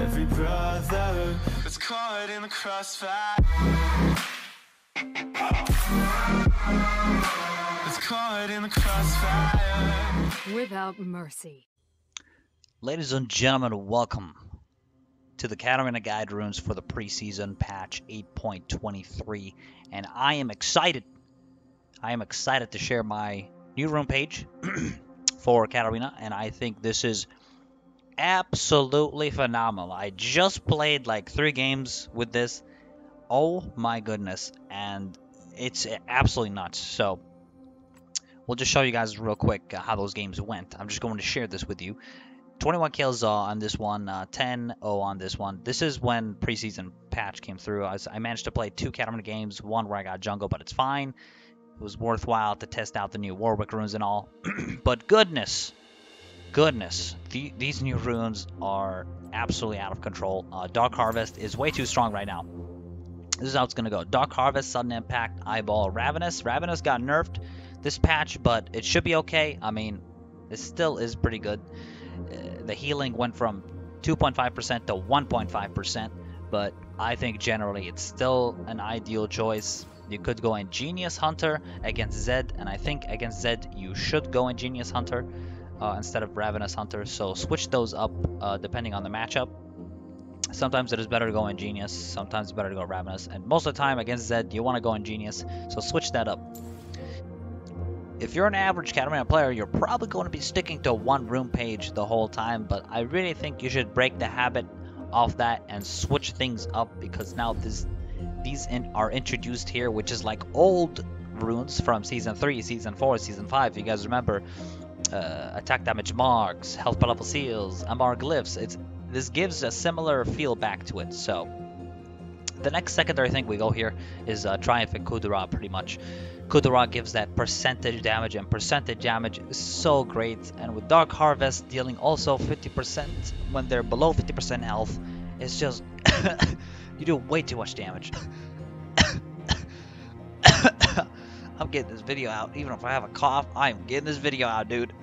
every brother that's caught in the crossfire. That's caught in the crossfire. Without mercy. Ladies and gentlemen, welcome to the Katarina guide runes for the preseason patch 8.23, and I am excited to share my new rune page for Katarina, and I think this is absolutely phenomenal. I just played like 3 games with this. Oh my goodness, and it's absolutely nuts. So we'll just show you guys real quick how those games went. I'm just going to share this with you. 21 kills on this one, 10-0 on this one. This is when preseason patch came through. I managed to play 2 Katarina games, one where I got jungle, but it's fine. It was worthwhile to test out the new Warwick runes and all. But goodness, these new runes are absolutely out of control. Dark Harvest is way too strong right now. This is how it's going to go. Dark Harvest, Sudden Impact, Eyeball, Ravenous. Ravenous got nerfed this patch, but it should be okay. I mean, it still is pretty good. The healing went from 2.5% to 1.5%, but I think generally it's still an ideal choice. You could go Ingenious Hunter against Zed, and I think against Zed you should go Ingenious Hunter instead of Ravenous Hunter, so switch those up depending on the matchup. Sometimes it is better to go Ingenious, sometimes it's better to go Ravenous, and most of the time against Zed you want to go Ingenious, so switch that up. If you're an average Katarina player, you're probably going to be sticking to one rune page the whole time, but I really think you should break the habit of that and switch things up, because now these are introduced here, which is like old runes from Season 3, Season 4, Season 5. You guys remember attack damage marks, health per level seals, MR glyphs. This gives a similar feel back to it. So the next secondary thing we go here is Triumph and Kudura, pretty much. Kudura gives that percentage damage, and percentage damage is so great. And with Dark Harvest dealing also 50% when they're below 50% health, it's just you do way too much damage. I'm getting this video out. Even if I have a cough, I'm getting this video out, dude.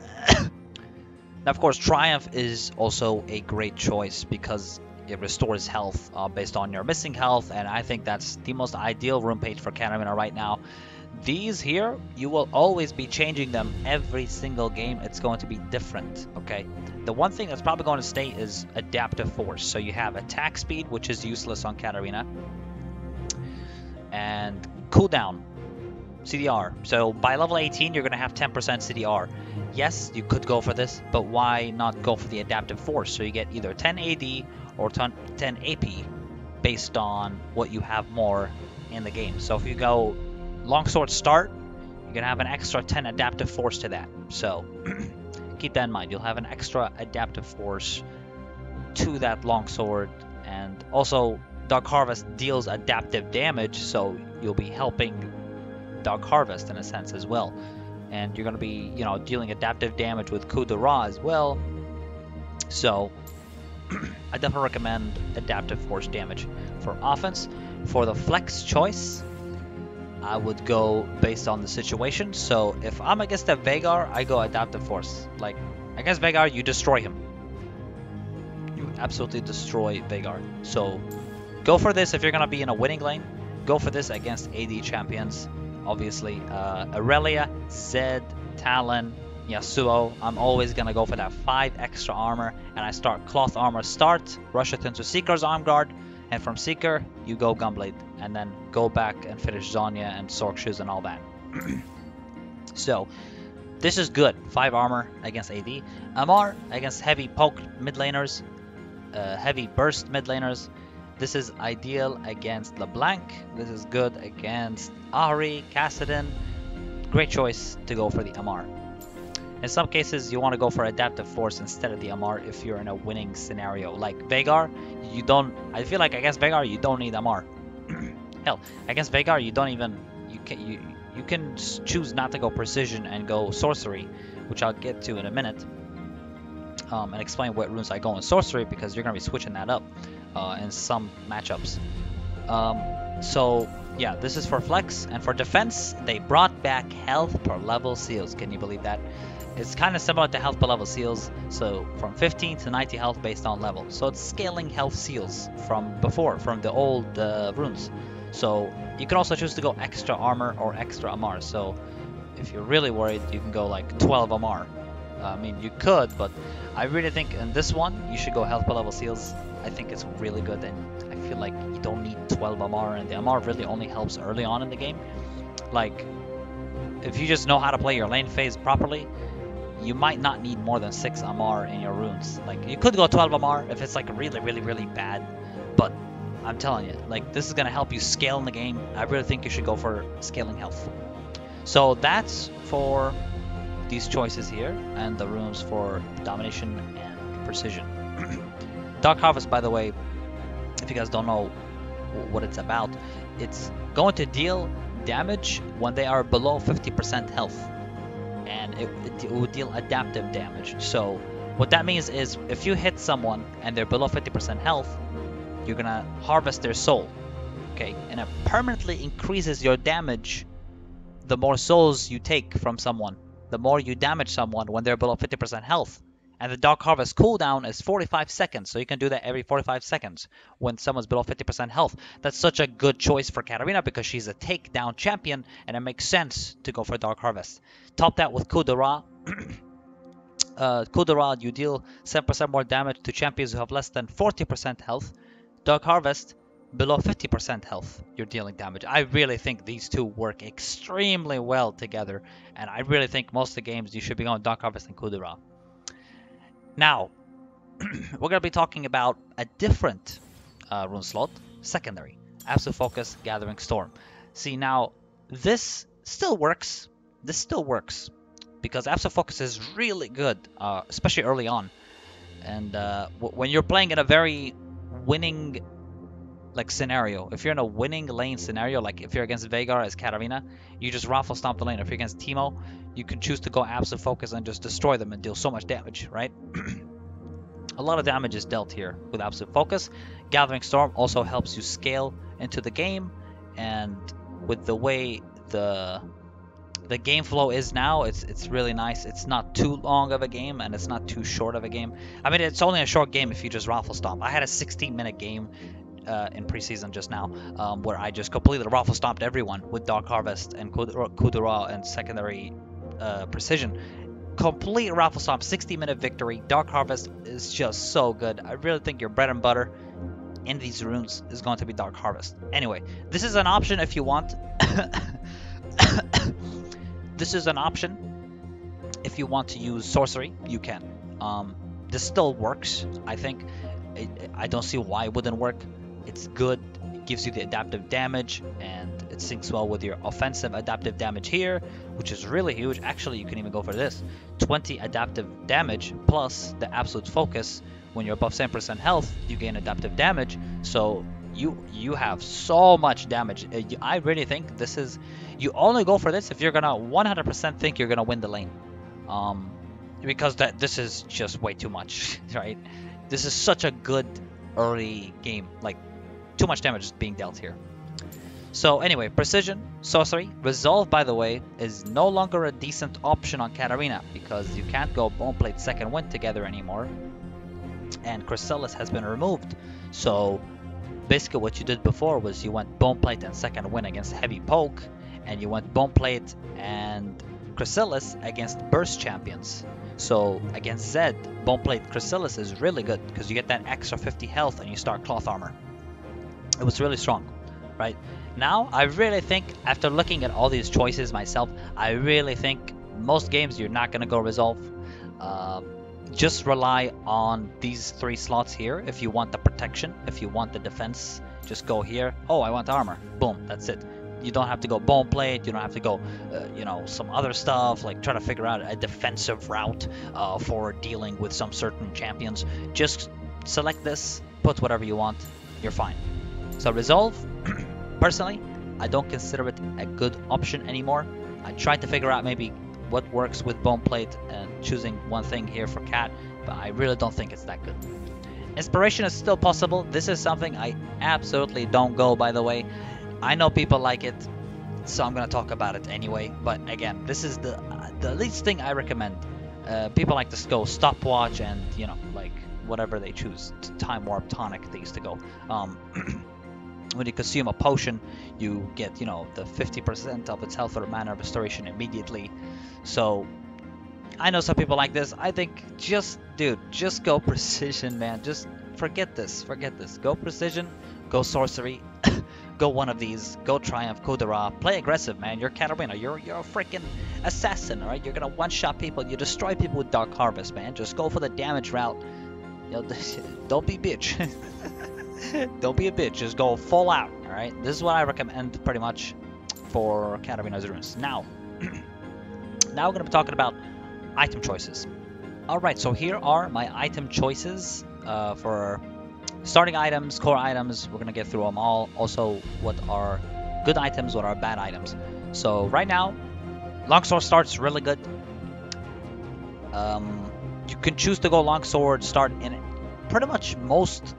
Now, of course, Triumph is also a great choice because it restores health based on your missing health, and I think that's the most ideal rune page for Katarina right now. These here, you will always be changing them every single game. It's going to be different, okay? The one thing that's probably going to stay is Adaptive Force. So you have Attack Speed, which is useless on Katarina, and Cooldown, CDR. So by level 18, you're going to have 10% CDR. Yes, you could go for this, but why not go for the Adaptive Force? So you get either 10 AD or 10 AP based on what you have more in the game. So if you go Longsword start, you're going to have an extra 10 Adaptive Force to that. So keep that in mind. You'll have an extra Adaptive Force to that Longsword. And also, Dark Harvest deals adaptive damage, so you'll be helping Dark Harvest in a sense as well. And you're going to be, dealing adaptive damage with Kudura as well. So I definitely recommend Adaptive Force damage for offense. For the flex choice, I would go based on the situation. So if I'm against a Veigar, I go Adaptive Force. Like, against Veigar, you destroy him. You absolutely destroy Veigar. So go for this if you're going to be in a winning lane. Go for this against AD champions. Obviously, Aurelia, Zed, Talon, Yasuo. I'm always going to go for that 5 extra armor. And I start Cloth Armor start, rush it into Seeker's Arm Guard. And from Seeker, you go Gunblade, and then go back and finish Zonya and Sork Shoes and all that. So, this is good. 5 armor against AD. MR against heavy poke mid laners, heavy burst mid laners. This is ideal against LeBlanc. This is good against Ahri, Kassadin. Great choice to go for the MR. In some cases, you want to go for Adaptive Force instead of the MR if you're in a winning scenario. Like Veigar, you don't... I feel like against Veigar, you don't need MR. Hell, against Veigar, you don't even... You can choose not to go Precision and go Sorcery, which I'll get to in a minute. And explain what runes I go in Sorcery, because you're going to be switching that up in some matchups. So yeah, this is for flex, and for defense, they brought back health per level seals. Can you believe that? It's kind of similar to health per level seals, so from 15 to 90 health based on level. So it's scaling health seals from before, from the old runes. So you can also choose to go extra armor or extra Amar. So if you're really worried, you can go like 12 Amar. I mean, you could, but I really think in this one, you should go health per level seals. I think it's really good, and I feel like you don't need 12 Amar, and the Amar really only helps early on in the game. Like, if you just know how to play your lane phase properly, you might not need more than 6 Amar in your runes. Like, you could go 12 Amar if it's like really, really, really bad, but I'm telling you, like, this is going to help you scale in the game. I really think you should go for scaling health. So that's for these choices here, and the runes for domination and precision. Dark Harvest, by the way, if you guys don't know what it's about, it's going to deal damage when they are below 50% health, and it will deal adaptive damage. So what that means is if you hit someone and they're below 50% health, you're gonna harvest their soul, okay? And it permanently increases your damage the more souls you take from someone, the more you damage someone when they're below 50% health. And the Dark Harvest cooldown is 45 seconds, so you can do that every 45 seconds when someone's below 50% health. That's such a good choice for Katarina because she's a takedown champion, and it makes sense to go for Dark Harvest. Top that with Coup de Ra. Coup de Ra, you deal 7% more damage to champions who have less than 40% health. Dark Harvest, below 50% health, you're dealing damage. I really think these two work extremely well together, and I really think most of the games you should be going Dark Harvest and Coup de Ra. Now, we're going to be talking about a different rune slot, secondary, Absolute Focus, Gathering Storm. See, now, this still works. This still works because Absolute Focus is really good, especially early on. And when you're playing in a very winning like scenario, if you're in a winning lane scenario, like if you're against Veigar as Katarina, you just raffle stomp the lane. If you're against Teemo, you can choose to go Absolute Focus and just destroy them and deal so much damage, right? A lot of damage is dealt here with Absolute Focus. Gathering Storm also helps you scale into the game, and with the way the game flow is now, it's really nice. It's not too long of a game, and it's not too short of a game. I mean, it's only a short game if you just raffle stomp. I had a 16-minute game in preseason just now, where I just completely raffle stomped everyone with Dark Harvest and Coup de Ra and secondary precision. Complete raffle stomp, 60-minute victory. Dark Harvest is just so good. I really think your bread and butter in these runes is going to be Dark Harvest. Anyway, this is an option if you want. This is an option if you want to use sorcery, you can. This still works, I think. I don't see why it wouldn't work. It's good, it gives you the adaptive damage, and it syncs well with your offensive adaptive damage here, which is really huge. Actually, you can even go for this. 20 adaptive damage plus the Absolute Focus. When you're above 7% health, you gain adaptive damage. So you have so much damage. I really think this is... You only go for this if you're going to 100% think you're going to win the lane. Because this is just way too much, right? This is such a good early game. Like, too much damage is being dealt here. So anyway, Precision, Sorcery. Resolve, by the way, is no longer a decent option on Katarina because you can't go Boneplate Second Wind together anymore. And Chrysalis has been removed. So basically what you did before was you went Boneplate and Second Wind against Heavy Poke, and you went Boneplate and Chrysalis against Burst champions. So against Zed, Boneplate Chrysalis is really good because you get that extra 50 health and you start Cloth Armor. It was really strong, right? Now, I really think, after looking at all these choices myself, I really think most games you're not going to go Resolve. Just rely on these 3 slots here. If you want the protection, if you want the defense, just go here. Oh, I want armor. Boom, that's it. You don't have to go Boneplate, you don't have to go, some other stuff, like try to figure out a defensive route for dealing with some certain champions. Just select this, put whatever you want, you're fine. So Resolve, personally, I don't consider it a good option anymore. I tried to figure out maybe what works with Boneplate and choosing one thing here for Cat, but I really don't think it's that good. Inspiration is still possible. This is something I absolutely don't go, by the way. I know people like it, so I'm gonna talk about it anyway. But again, this is the least thing I recommend. People like to go stopwatch and, you know, like whatever they choose. Time warp tonic they used to go. When you consume a potion, you get, you know, the 50% of its health or mana restoration immediately. So I know some people like this. I think just go precision, man. Just forget this. Go precision, go sorcery, go one of these, go triumph, Kudara. Play aggressive, man. You're Katarina. You're a freaking assassin, all right? You're gonna one-shot people. You destroy people with Dark Harvest, man. Just go for the damage route. You know, don't be bitch. Don't be a bitch. Just go full out, all right? This is what I recommend pretty much for Katarina's runes. Now, we're gonna be talking about item choices. All right, so here are my item choices for starting items, core items. We're gonna get through them all. Also, what are good items, what are bad items. So right now, longsword starts really good. You can choose to go longsword start in pretty much most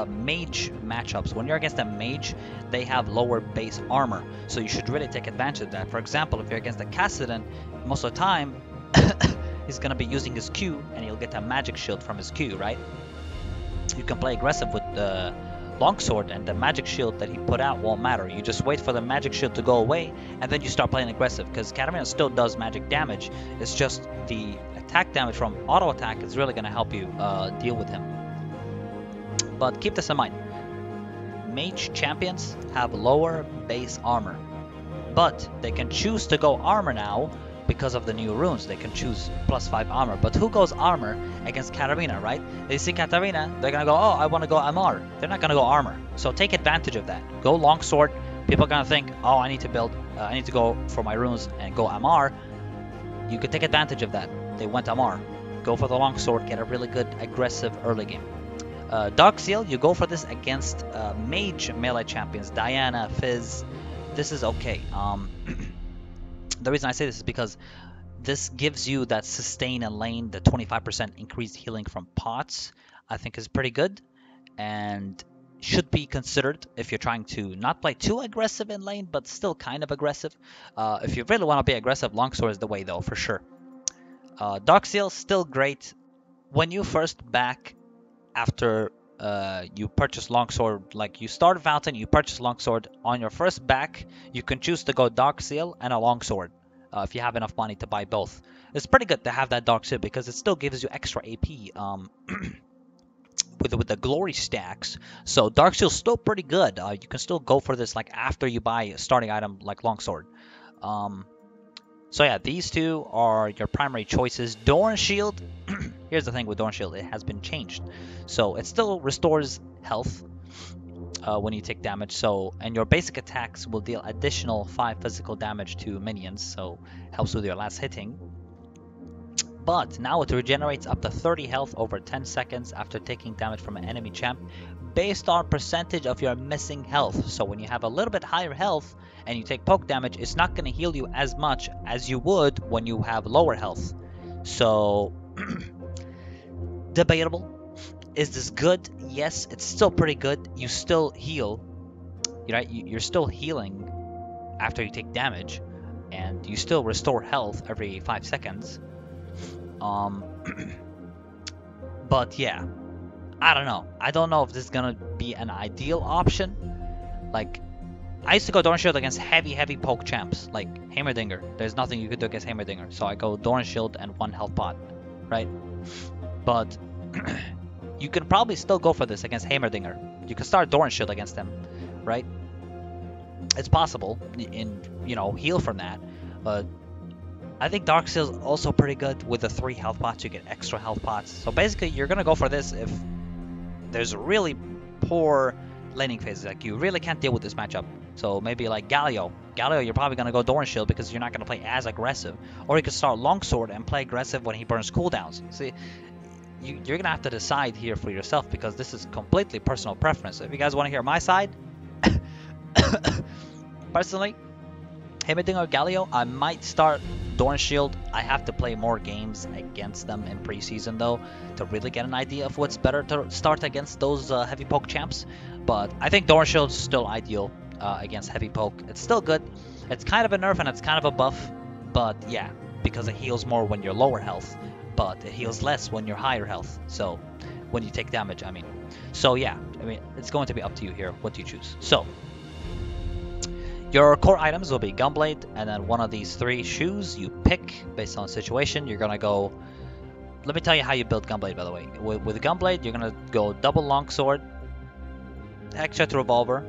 mage matchups. When you're against a mage, they have lower base armor, so you should really take advantage of that. For example, if you're against a Kassadin, most of the time he's gonna be using his Q, and he'll get a magic shield from his Q, right? You can play aggressive with the longsword, and the magic shield that he put out won't matter. You just wait for the magic shield to go away, and then you start playing aggressive, because Katarina still does magic damage. It's just the attack damage from auto attack is really gonna help you deal with him. But keep this in mind. Mage champions have lower base armor, but they can choose to go armor now because of the new runes. They can choose +5 armor. But who goes armor against Katarina, right? They see Katarina, they're gonna go, oh, I want to go MR. They're not gonna go armor. So take advantage of that. Go longsword. People are gonna think, oh, I need to go for my runes and go MR. You could take advantage of that. They went MR. Go for the longsword. Get a really good aggressive early game. Dark Seal, you go for this against mage melee champions, Diana, Fizz. This is okay. The reason I say this is because this gives you that sustain in lane, the 25% increased healing from pots. I think is pretty good and should be considered if you're trying to not play too aggressive in lane, but still kind of aggressive. If you really want to be aggressive, longsword is the way though, for sure. Dark Seal, still great. When you first back after you purchase longsword, like you start Fountain, you purchase longsword, on your first back you can choose to go Dark Seal and a longsword if you have enough money to buy both. It's pretty good to have that Dark Seal because it still gives you extra AP with the glory stacks. So Dark Seal's still pretty good. You can still go for this like after you buy a starting item like longsword. So yeah, these two are your primary choices. Doran Shield, here's the thing with Doran Shield, it has been changed. So it still restores health when you take damage. So, and your basic attacks will deal additional 5 physical damage to minions, so helps with your last hitting. But now it regenerates up to 30 health over 10 seconds after taking damage from an enemy champ based on percentage of your missing health. So when you have a little bit higher health and you take poke damage, it's not going to heal you as much as you would when you have lower health. So debatable. Is this good? Yes, it's still pretty good. You still heal, right? You're still healing after you take damage, and you still restore health every 5 seconds. But yeah, I don't know. I don't know if this is gonna be an ideal option. Like, I used to go Doran Shield against heavy poke champs, like Heimerdinger. There's nothing you could do against Heimerdinger, so I go Doran Shield and 1 health pot, right? But you can probably still go for this against Heimerdinger. You can start Doran Shield against them, right? It's possible, you know, heal from that, but I think Dark Seal is also pretty good. With the 3 health pots, you get extra health pots. So basically, you're gonna go for this if there's really poor laning phases. Like, you really can't deal with this matchup. So maybe like Galio. Galio, you're probably gonna go Doran Shield because you're not gonna play as aggressive. Or you could start Longsword and play aggressive when he burns cooldowns. See, you're gonna have to decide here for yourself because this is completely personal preference. If you guys want to hear my side, personally, Heimerdinger or Galio, I might start Doran Shield. I have to play more games against them in preseason though to really get an idea of what's better to start against those heavy poke champs. But I think Doran Shield is still ideal. against heavy poke. It's still good. It's kind of a nerf and it's kind of a buff, but yeah, because it heals more when you're lower health, but it heals less when you're higher health. So when you take damage, I mean. So yeah, I mean, it's going to be up to you here what you choose. So your core items will be Gunblade, and then one of these 3 shoes you pick based on the situation. You're gonna go. Let me tell you how you build Gunblade, by the way. With Gunblade, you're gonna go double longsword, extra to revolver,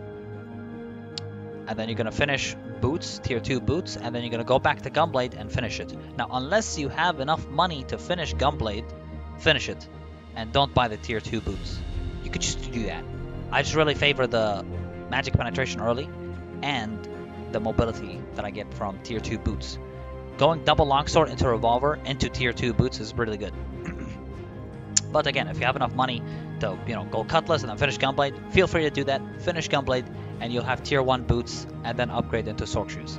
and then you're gonna finish boots, tier 2 boots, and then you're gonna go back to Gunblade and finish it. Now, unless you have enough money to finish Gunblade, finish it, and don't buy the tier 2 boots. You could just do that. I just really favor the magic penetration early, and the mobility that I get from tier 2 boots. Going double longsword into revolver into tier 2 boots is really good. But again, if you have enough money to, you know, go cutlass and then finish Gunblade, feel free to do that. Finish Gunblade and you'll have tier 1 boots and then upgrade into Sorc shoes.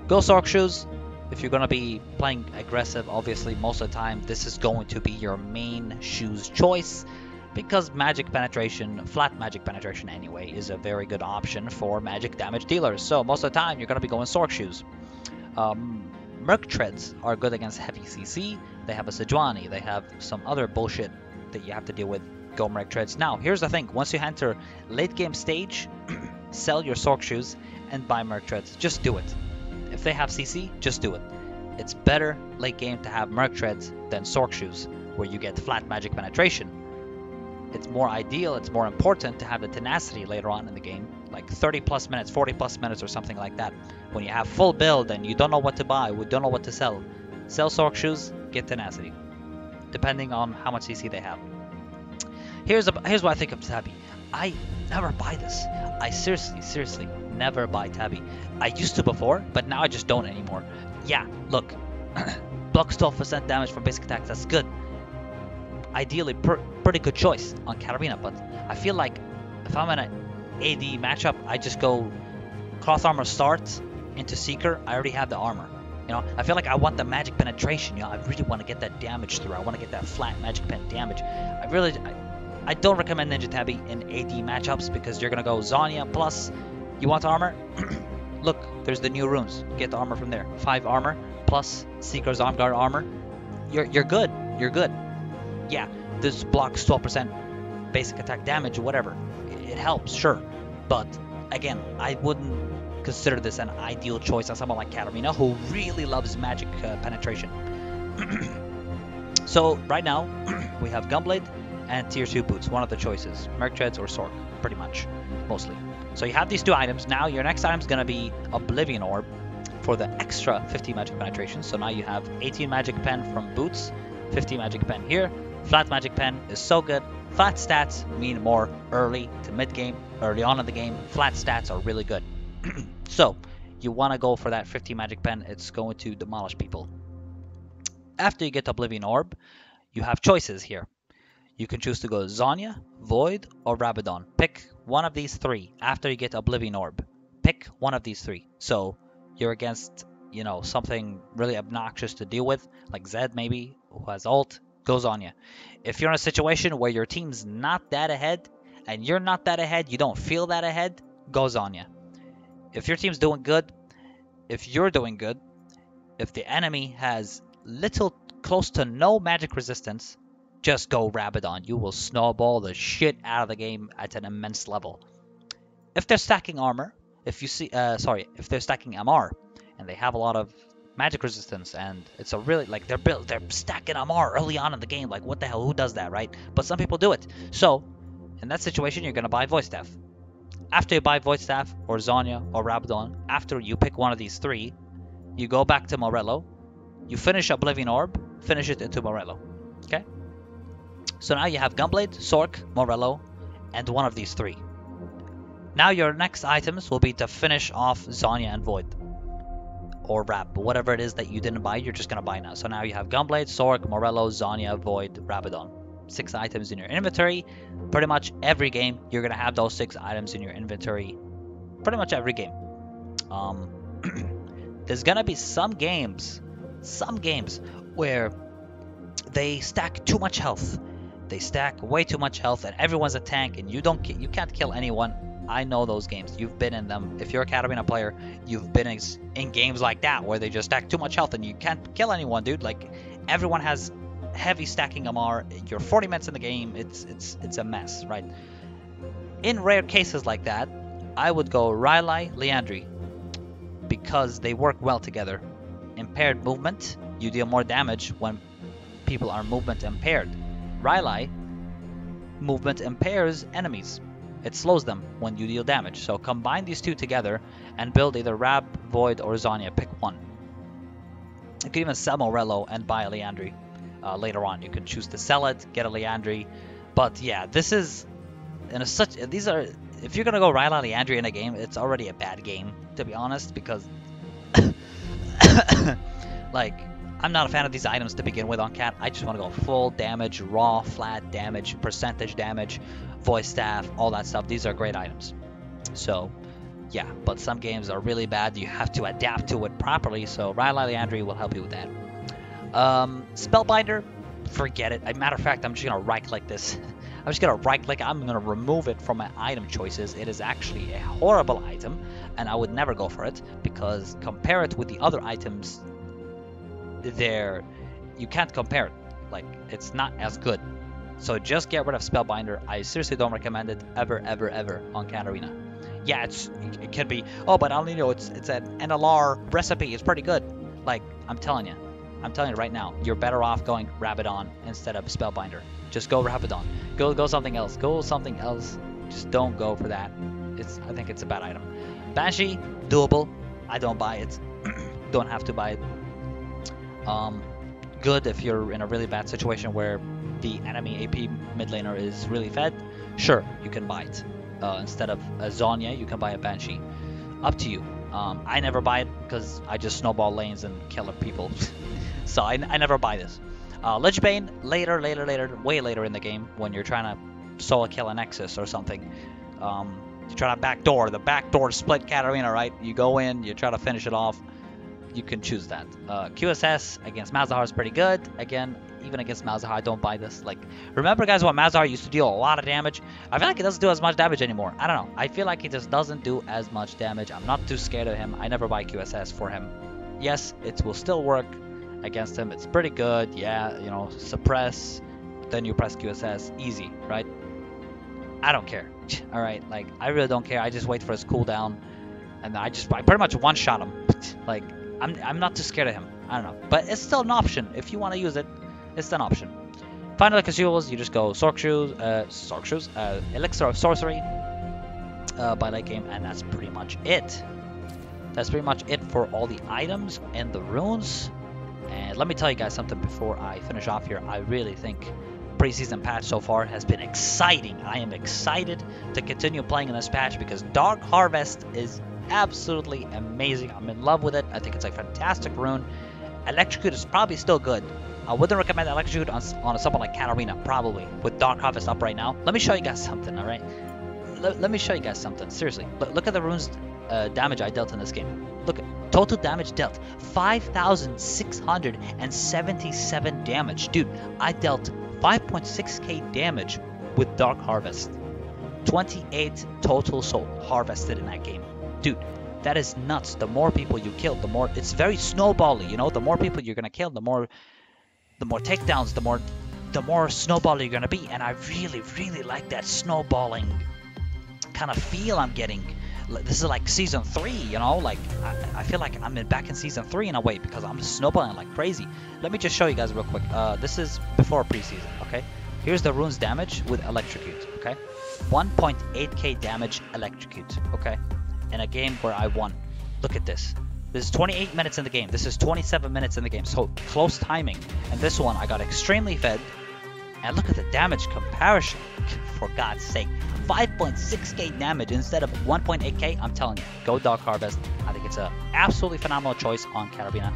Go Sorc shoes if you're going to be playing aggressive. Obviously, most of the time this is going to be your main shoes choice, because magic penetration, flat magic penetration anyway, is a very good option for magic damage dealers. So most of the time, you're going to be going Sorc shoes. Merc treads are good against heavy CC. They have a Sejuani. They have some other bullshit that you have to deal with. Go Merc treads. Now, here's the thing. Once you enter late game stage, sell your Sorc shoes and buy Merc treads. Just do it. If they have CC, just do it. It's better late game to have Merc treads than Sorc shoes, where you get flat magic penetration. It's more ideal, it's more important to have the tenacity later on in the game, like 30 plus minutes, 40 plus minutes or something like that. When you have full build and you don't know what to buy, we don't know what to sell. Sell Sorc shoes, get tenacity, depending on how much CC they have. Here's what I think of Tabby. I never buy this. I seriously never buy Tabby. I used to before, but now I just don't anymore. Yeah, look, blocks 12% damage from basic attacks, that's good. Ideally, pretty good choice on Katarina, but I feel like if I'm in an AD matchup, I just go cloth armor start into Seeker. I already have the armor. You know, I feel like I want the magic penetration. You know, I really want to get that damage through. I want to get that flat magic pen damage. I don't recommend Ninja Tabby in AD matchups because you're gonna go Zhonya plus. You want armor? Look, there's the new runes. Get the armor from there. 5 armor plus Seeker's Armguard armor. You're good. You're good. Yeah, this blocks 12% basic attack damage or whatever. It helps, sure. But again, I wouldn't consider this an ideal choice on someone like Katarina, who really loves magic penetration. So right now, we have Gunblade and tier 2 boots, one of the choices. Merc treads or Sorc, pretty much, mostly. So you have these 2 items. Now your next item is going to be Oblivion Orb for the extra 50 magic penetration. So now you have 18 magic pen from boots, 50 magic pen here. Flat magic pen is so good. Flat stats mean more early to mid game, early on in the game. Flat stats are really good. So you want to go for that 50 magic pen. It's going to demolish people. After you get Oblivion Orb, you have choices here. You can choose to go Zhonya, Void, or Rabadon. Pick one of these 3 after you get Oblivion Orb. Pick one of these 3. So you're against, you know, something really obnoxious to deal with, like Zed maybe, who has ult. Go Zhonya. If you're in a situation where your team's not that ahead, and you're not that ahead, you don't feel that ahead, go Zhonya. If your team's doing good, if you're doing good, if the enemy has little, close to no magic resistance, just go Rabadon. You will snowball the shit out of the game at an immense level. If they're stacking armor, if they're stacking MR, and they have a lot of magic resistance, and it's a really, like, they're stacking MR early on in the game. Like, what the hell, who does that, right? But some people do it. So in that situation, you're gonna buy Void Staff. After you buy Void Staff or Zhonya or Rabadon, after you pick one of these 3, you go back to Morello, you finish Oblivion Orb, finish it into Morello. Okay, so now you have Gunblade, Sorc, Morello, and one of these 3. Now your next items will be to finish off Zhonya and Void, or Rab, whatever it is that you didn't buy, you're just gonna buy now. So now you have Gunblade, Sorc, Morello, Zhonya, Void, Rabadon. 6 items in your inventory. Pretty much every game, you're gonna have those 6 items in your inventory. Pretty much every game. There's gonna be some games where they stack too much health. They stack way too much health, and everyone's a tank, and you can't kill anyone. I know those games. You've been in them. If you're a Katarina player, you've been in games like that where they just stack too much health and you can't kill anyone, dude. Like, everyone has heavy stacking MR. You're 40 minutes in the game. It's a mess, right? In rare cases like that, I would go Rylai, Liandry, because they work well together. Impaired movement, you deal more damage when people are movement impaired. Rylai, movement impairs enemies. It slows them when you deal damage. So combine these two together and build either Rab, Void, or Zhonya. Pick one. You can even sell Morello and buy a Liandry later on. You can choose to sell it, get a Liandry. But yeah, this is these are, if you're gonna go Rylai Liandry in a game, it's already a bad game, to be honest, because like, I'm not a fan of these items to begin with on Cat. I just want to go full damage, raw, flat damage, percentage damage, voice staff, all that stuff. These are great items. So yeah, but some games are really bad. You have to adapt to it properly. So Rylai Liandry will help you with that. Spellbinder, forget it. As a matter of fact, I'm just gonna right click this. I'm just gonna right click. I'm gonna remove it from my item choices. It is actually a horrible item, and I would never go for it, because compare it with the other items, you can't compare it. Like, it's not as good. So just get rid of Spellbinder. I seriously don't recommend it ever, ever, ever on Katarina. Yeah, it could be, oh, but Alninio, it's an NLR recipe. It's pretty good. Like, I'm telling you right now, you're better off going Rabadon instead of Spellbinder. Just go Rabadon. Go something else. Go something else. Just don't go for that. I think it's a bad item. Banshee, doable. I don't buy it. Don't have to buy it. Good if you're in a really bad situation where the enemy AP mid laner is really fed. Sure, you can buy it. Instead of a Zhonya, you can buy a Banshee. Up to you. I never buy it because I just snowball lanes and kill people. So I never buy this. Lich Bane, later, way later in the game, when you're trying to solo kill a Nexus or something. You try to backdoor. The backdoor split Katarina, right? You go in, you try to finish it off. You can choose that. QSS against Malzahar is pretty good. Again, even against Malzahar, I don't buy this. Like, remember, guys, when Malzahar used to deal a lot of damage? I feel like he doesn't do as much damage anymore. I don't know. I feel like he just doesn't do as much damage. I'm not too scared of him. I never buy QSS for him. Yes, it will still work against him. It's pretty good. Yeah, you know, suppress, then you press QSS. Easy, right? I don't care. All right, like, I really don't care. I just wait for his cooldown, and I pretty much one-shot him. Like, I'm not too scared of him. I don't know, but it's still an option if you want to use it. It's an option. Final consumables, you just go Sorc Shoes, Elixir of Sorcery by late game, and that's pretty much it. That's pretty much it for all the items and the runes. And let me tell you guys something before I finish off here. I really think preseason patch so far has been exciting. I am excited to continue playing in this patch because Dark Harvest is absolutely amazing. I'm in love with it. I think it's a fantastic rune. Electrocute is probably still good. I wouldn't recommend Electrocute on someone like Katarina, probably, with Dark Harvest up right now. Let me show you guys something, alright? Let me show you guys something, seriously. Look at the runes damage I dealt in this game. Look, total damage dealt, 5,677 damage. Dude, I dealt 5.6k damage with Dark Harvest. 28 total soul harvested in that game. Dude, that is nuts. The more people you kill, the more... It's very snowbally, you know? The more people you're gonna kill, the more takedowns, the more snowball you're gonna be. And I really, really like that snowballing kind of feel I'm getting. This is like season 3, you know? Like, I feel like I'm back in season 3 in a way because I'm snowballing like crazy. Let me just show you guys real quick. This is before preseason, okay? Here's the runes damage with Electrocute, okay? 1.8k damage Electrocute, okay? In a game where I won. Look at this. This is 28 minutes in the game. This is 27 minutes in the game. So close timing. And this one, I got extremely fed. And look at the damage comparison. For God's sake. 5.6k damage instead of 1.8k. I'm telling you, go Dark Harvest. I think it's an absolutely phenomenal choice on Katarina.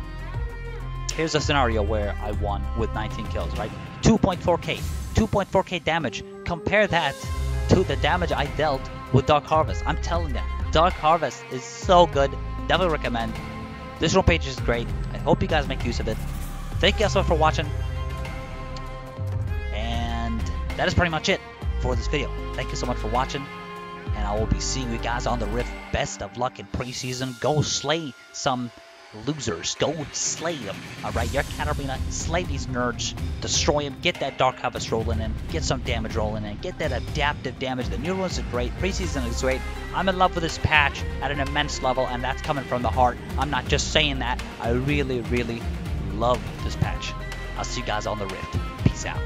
Here's a scenario where I won with 19 kills, right? 2.4k. 2.4k damage. Compare that to the damage I dealt with Dark Harvest. I'm telling you, Dark Harvest is so good. Definitely recommend. This rune page is great. I hope you guys make use of it. Thank you guys so much for watching. And that is pretty much it for this video. Thank you so much for watching. and I will be seeing you guys on the Rift. Best of luck in preseason. Go slay some losers. Go slay them. Alright, you're Katarina. Slay these nerds. Destroy them. Get that Dark Harvest rolling in. Get some damage rolling in. Get that adaptive damage. The new ones are great. Preseason is great. I'm in love with this patch at an immense level, and that's coming from the heart. I'm not just saying that. I really, really love this patch. I'll see you guys on the Rift. Peace out.